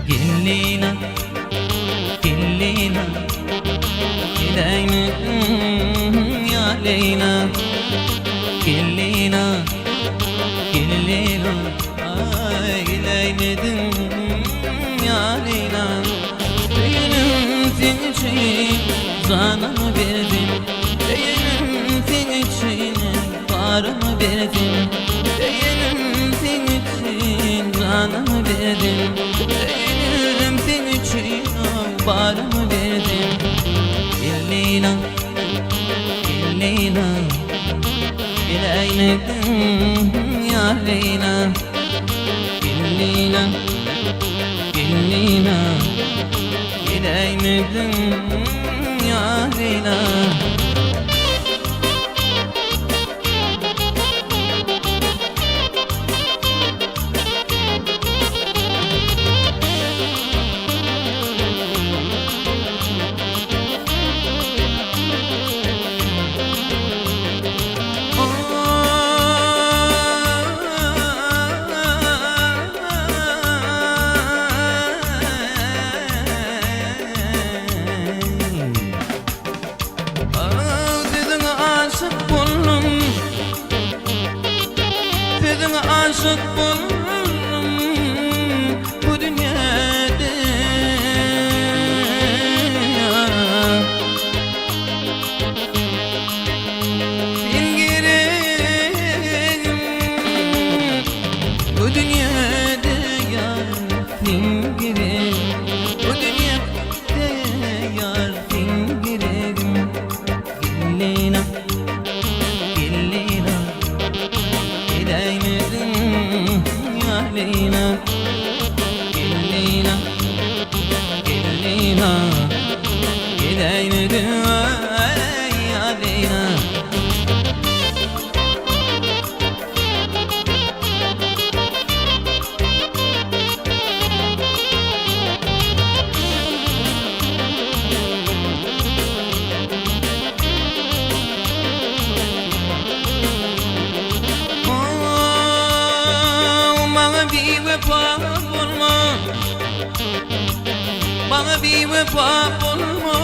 Gillina, gillina, gideymi ya Leyla. Gillina, gillina, ay gideymedim ya Leyla. Düğünüm senin için canımı verdim. Düğünüm senin için varımı verdim. Düğünüm senin için canımı verdim. Düğünüm senin için varımı verdim. Gillina, gillina, gideymedim ya Leyla. Gillina, gillina, gideymedim ya Leyla. Aşık buldum bu dünyada. Sen girerim bu dünyada yar. Sen girerim bu dünyada yar. Sen girerim. Gillina, gillina, gideymedim ya Leyla. Gillina, gillina, gideymedim ya Leyla. Bana bir vefa bulma,